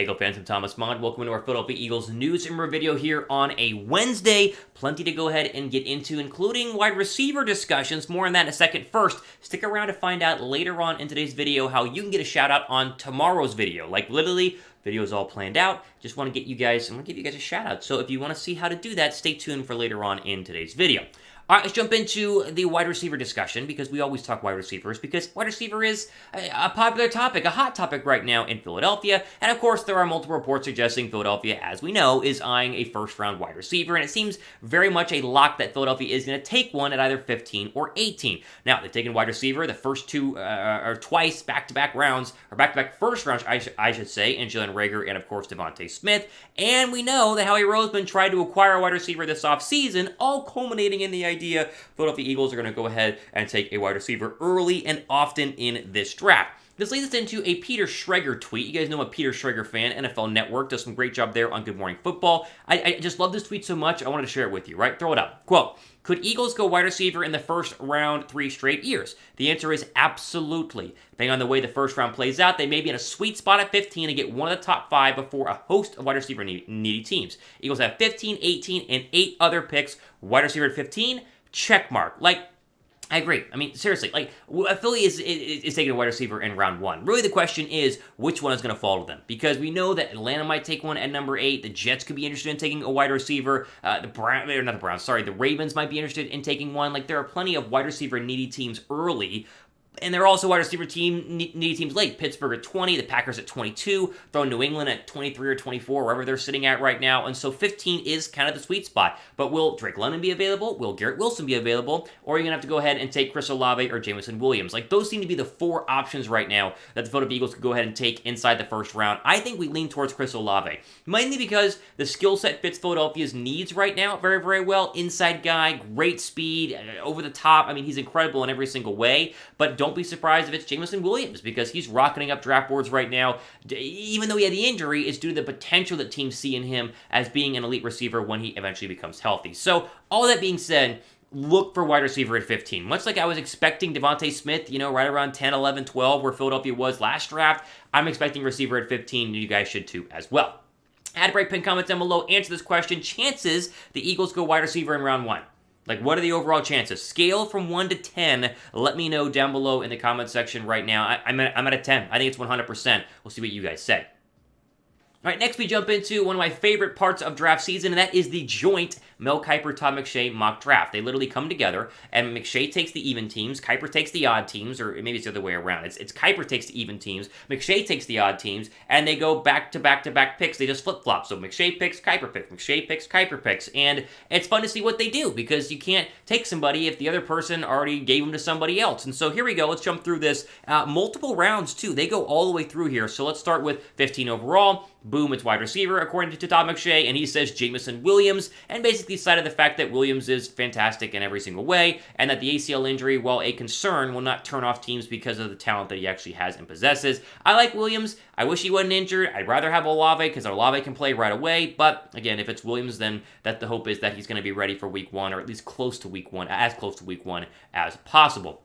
Hey, Eagle fans, I'm Thomas Mott. Welcome to our Philadelphia Eagles news and review video here on a Wednesday. Plenty to go ahead and get into, including wide receiver discussions. More on that in a second. First, stick around to find out later on in today's video how you can get a shout out on tomorrow's video. Like literally, video is all planned out. Just want to get you guys, I'm going to give you guys a shout out. So if you want to see how to do that, stay tuned for later on in today's video. All right, let's jump into the wide receiver discussion because we always talk wide receivers because wide receiver is a popular topic, a hot topic right now in Philadelphia. And of course, there are multiple reports suggesting Philadelphia, as we know, is eyeing a first-round wide receiver. And it seems very much a lock that Philadelphia is going to take one at either 15 or 18. Now, they've taken wide receiver the first two or twice back-to-back rounds, or back-to-back first rounds, I should say, in Treylon Burks and, of course, Devontae Smith. And we know that Howie Roseman tried to acquire a wide receiver this offseason, all culminating in the idea Philadelphia Eagles are going to go ahead and take a wide receiver early and often in this draft. This leads us into a Peter Schrager tweet. You guys know I'm a Peter Schrager fan. NFL Network does some great job there on Good Morning Football. I just love this tweet so much, I wanted to share it with you, right? Throw it up. Quote, could Eagles go wide receiver in the first round 3 straight years? The answer is absolutely. Depending on the way the first round plays out, they may be in a sweet spot at 15 and get one of the top 5 before a host of wide receiver needy teams. Eagles have 15, 18, and 8 other picks. Wide receiver at 15, check mark. Like, I agree. I mean, seriously, like, Philly is taking a wide receiver in round 1. Really, the question is, which one is going to fall to them? Because we know that Atlanta might take one at number 8. The Jets could be interested in taking a wide receiver. The Ravens might be interested in taking one. Like, there are plenty of wide receiver needy teams early. And there are also wide receiver needy teams late. Pittsburgh at 20, the Packers at 22, throw New England at 23 or 24, wherever they're sitting at right now. And so 15 is kind of the sweet spot. But will Drake London be available? Will Garrett Wilson be available? Or are you going to have to go ahead and take Chris Olave or Jameson Williams? Like, those seem to be the 4 options right now that the Philadelphia Eagles could go ahead and take inside the first round. I think we lean towards Chris Olave, mainly because the skill set fits Philadelphia's needs right now very, very well. Inside guy, great speed, over the top. I mean, he's incredible in every single way. But don't be surprised if it's Jameson Williams because he's rocketing up draft boards right now. Even though he had the injury, it's due to the potential that teams see in him as being an elite receiver when he eventually becomes healthy. So, all that being said, look for wide receiver at 15. Much like I was expecting Devontae Smith, right around 10, 11, 12, where Philadelphia was last draft, I'm expecting receiver at 15, and you guys should too as well. Add a break, pin comments down below, answer this question. Chances the Eagles go wide receiver in round 1. Like, what are the overall chances? Scale from 1 to 10. Let me know down below in the comment section right now. I'm at a 10. I think it's 100%. We'll see what you guys say. All right, next we jump into one of my favorite parts of draft season, and that is the joint Mel Kiper Todd McShay mock draft. They literally come together, and McShay takes the even teams, Kiper takes the odd teams, or maybe it's the other way around. It's Kiper takes the even teams, McShay takes the odd teams, and they go back to back to back picks. They just flip-flop. So McShay picks, Kiper picks, McShay picks, Kiper picks, and it's fun to see what they do because you can't take somebody if the other person already gave them to somebody else. And so here we go. Let's jump through this. Multiple rounds, too. They go all the way through here. So let's start with 15 overall. Boom, it's wide receiver, according to Todd McShay, and he says Jameson Williams, and basically cited the fact that Williams is fantastic in every single way, and that the ACL injury, while a concern, will not turn off teams because of the talent that he actually has and possesses. I like Williams. I wish he wasn't injured. I'd rather have Olave, because Olave can play right away, but again, if it's Williams, then the hope is that he's going to be ready for week 1, or at least close to week 1, as close to week 1 as possible.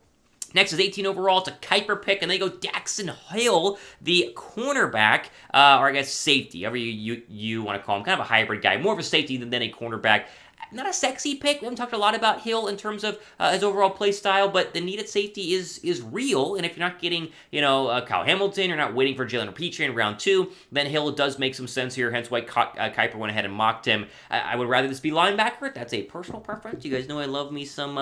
Next is 18 overall. It's a Kiper pick, and they go Daxton Hill, the cornerback, or I guess safety, however you want to call him. Kind of a hybrid guy, more of a safety than a cornerback. Not a sexy pick. We haven't talked a lot about Hill in terms of his overall play style, but the need at safety is real. And if you're not getting, Kyle Hamilton, you're not waiting for Jalen Petrie in round 2, then Hill does make some sense here. Hence why Kiper went ahead and mocked him. I would rather this be linebacker. That's a personal preference. You guys know I love me some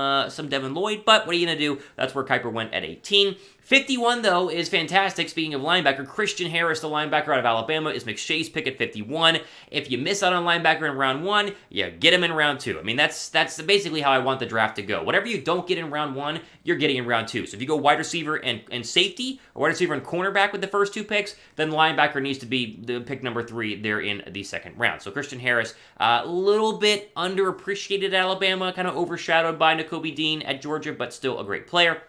Devin Lloyd, but what are you gonna do? That's where Kiper went at 18. 51, though, is fantastic. Speaking of linebacker, Christian Harris, the linebacker out of Alabama, is McShay's pick at 51. If you miss out on linebacker in round 1, you get him in round 2. I mean, that's basically how I want the draft to go. Whatever you don't get in round 1, you're getting in round 2. So if you go wide receiver and safety, or wide receiver and cornerback with the first 2 picks, then linebacker needs to be the pick number 3 there in the second round. So Christian Harris, a little bit underappreciated at Alabama, kind of overshadowed by Nakobe Dean at Georgia, but still a great player.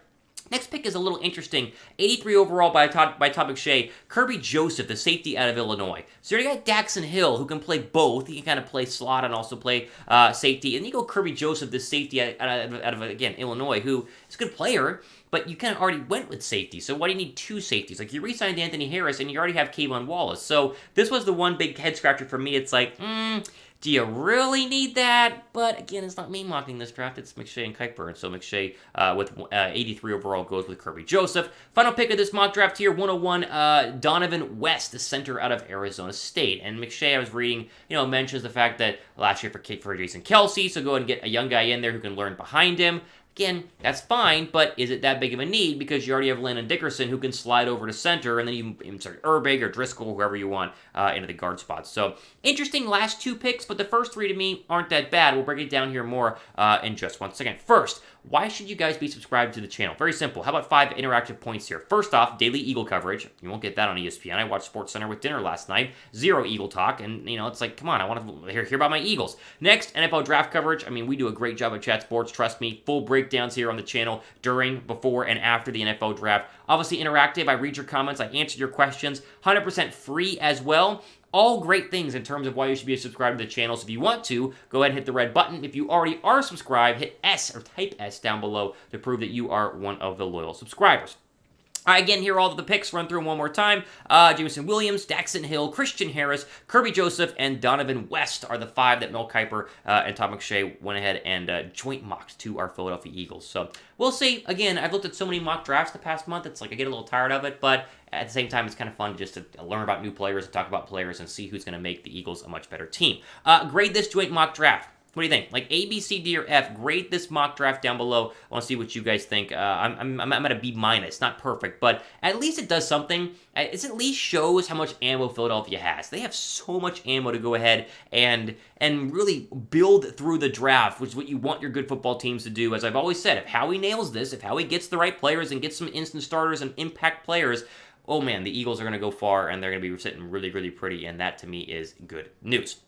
Next pick is a little interesting. 83 overall by Todd McShay. Kirby Joseph, the safety out of Illinois. So you got Daxon Hill, who can play both. He can kind of play slot and also play safety. And you go Kirby Joseph, the safety out of again, Illinois, who is a good player, but you kind of already went with safety. So why do you need two safeties? Like, you re-signed Anthony Harris, and you already have Kayvon Wallace. So this was the one big head-scratcher for me. It's like, do you really need that? But again, it's not me mocking this draft. It's McShay and Kiper. And so McShay with 83 overall goes with Kirby Joseph. Final pick of this mock draft here, 101, Donovan West, the center out of Arizona State. And McShay, I was reading, mentions the fact that last year for Jason Kelce, so go ahead and get a young guy in there who can learn behind him. Again, that's fine, but is it that big of a need? Because you already have Landon Dickerson who can slide over to center, and then you insert Urbig or Driscoll, whoever you want, into the guard spots. So, interesting last two picks, but the first three to me aren't that bad. We'll break it down here more in just 1 second. First, why should you guys be subscribed to the channel? Very simple. How about 5 interactive points here? First off, daily Eagle coverage. You won't get that on ESPN. I watched SportsCenter with dinner last night. 0 Eagle talk, and, it's like, come on, I want to hear about my Eagles. Next, NFL draft coverage. I mean, we do a great job at Chat Sports. Trust me, full breakdowns here on the channel during, before, and after the NFL draft. Obviously interactive. I read your comments. I answer your questions. 100% free as well. All great things in terms of why you should be subscribed to the channel. So if you want to, go ahead and hit the red button. If you already are subscribed, hit S or type S down below to prove that you are one of the loyal subscribers. Again, here are all of the picks. Run through them one more time. Jameson Williams, Daxon Hill, Christian Harris, Kirby Joseph, and Donovan West are the 5 that Mel Kiper and Todd McShay went ahead and joint mocked to our Philadelphia Eagles. So we'll see. Again, I've looked at so many mock drafts the past month. It's like I get a little tired of it, but at the same time, it's kind of fun just to learn about new players and talk about players and see who's going to make the Eagles a much better team. Grade this joint mock draft. What do you think? Like A, B, C, D, or F? Grade this mock draft down below. I want to see what you guys think. I'm at a B-. Not perfect, but at least it does something. It at least shows how much ammo Philadelphia has. They have so much ammo to go ahead and really build through the draft, which is what you want your good football teams to do. As I've always said, if Howie nails this, if Howie gets the right players and gets some instant starters and impact players, oh man, the Eagles are going to go far, and they're going to be sitting really, really pretty, and that to me is good news.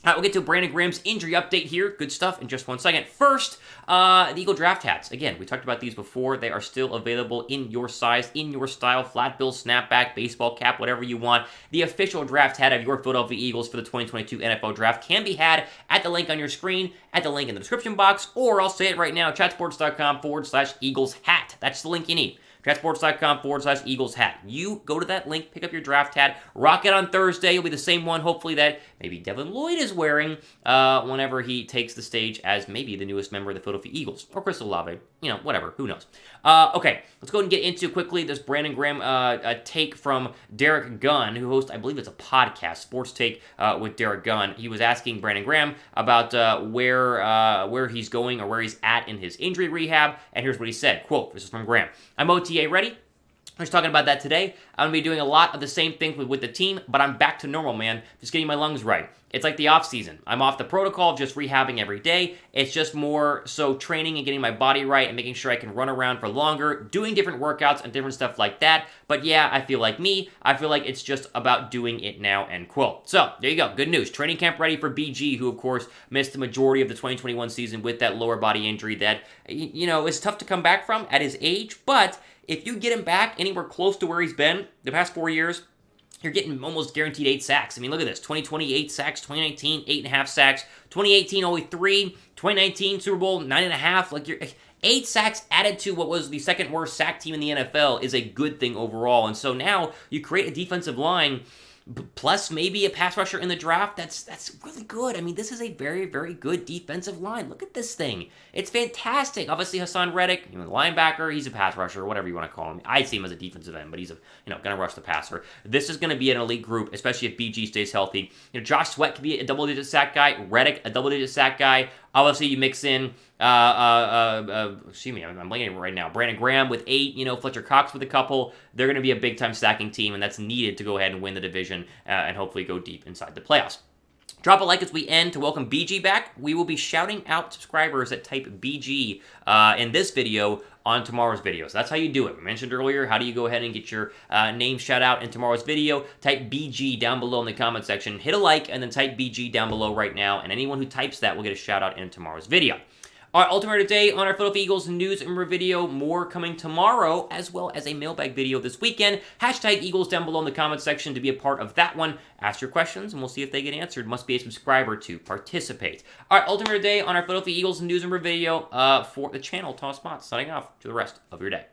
All right, we'll get to Brandon Graham's injury update here. Good stuff in just 1 second. First, the Eagle draft hats. Again, we talked about these before. They are still available in your size, in your style, flat bill, snapback, baseball cap, whatever you want. The official draft hat of your Philadelphia Eagles for the 2022 NFL Draft can be had at the link on your screen, at the link in the description box, or I'll say it right now, chatsports.com/Eagles hat. That's the link you need. Chatsports.com/Eagles hat. You go to that link, pick up your draft hat, rock it on Thursday. It'll be the same one, hopefully, that maybe Devin Lloyd is wearing whenever he takes the stage as maybe the newest member of the Philadelphia Eagles, or Chris Olave, whatever, who knows. Okay, let's go ahead and get into quickly this Brandon Graham take from Derek Gunn, who hosts, I believe it's a podcast, Sports Take with Derek Gunn. He was asking Brandon Graham about where he's going or where he's at in his injury rehab, and here's what he said. Quote, this is from Graham. I'm OTA ready. I was talking about that today. I'm going to be doing a lot of the same things with the team, but I'm back to normal, man. Just getting my lungs right. It's like the offseason. I'm off the protocol, just rehabbing every day. It's just more so training and getting my body right and making sure I can run around for longer, doing different workouts and different stuff like that. But yeah, I feel like me. I feel like it's just about doing it now, end quote. So, there you go. Good news. Training camp ready for BG, who, of course, missed the majority of the 2021 season with that lower body injury that, is tough to come back from at his age. But if you get him back anywhere close to where he's been the past 4 years, you're getting almost guaranteed 8 sacks. I mean, look at this. 2020, 8 sacks. 2019, 8.5 sacks. 2018, only 3. 2019, Super Bowl, 9.5. Like, you're 8 sacks added to what was the second worst sack team in the NFL is a good thing overall. And so now you create a defensive line plus maybe a pass rusher in the draft. That's really good. I mean, this is a very, very good defensive line. Look at this thing. It's fantastic. Obviously, Hassan Reddick, linebacker, he's a pass rusher, or whatever you want to call him. I see him as a defensive end, but he's going to rush the passer. This is going to be an elite group, especially if BG stays healthy. Josh Sweat could be a double-digit sack guy. Reddick, a double-digit sack guy. Obviously, you mix in, excuse me, I'm blanking right now. Brandon Graham with 8, Fletcher Cox with a couple. They're going to be a big-time stacking team, and that's needed to go ahead and win the division and hopefully go deep inside the playoffs. Drop a like as we end to welcome BG back. We will be shouting out subscribers that type BG in this video on tomorrow's video. So that's how you do it. We mentioned earlier, how do you go ahead and get your name shout out in tomorrow's video? Type BG down below in the comment section. Hit a like and then type BG down below right now. And anyone who types that will get a shout out in tomorrow's video. All right, ultimate today on our Philadelphia Eagles news and review video. More coming tomorrow, as well as a mailbag video this weekend. Hashtag Eagles down below in the comment section to be a part of that one. Ask your questions, and we'll see if they get answered. Must be a subscriber to participate. All right, ultimate today on our Philadelphia Eagles news and review video for the channel. Thomas Mott signing off to the rest of your day.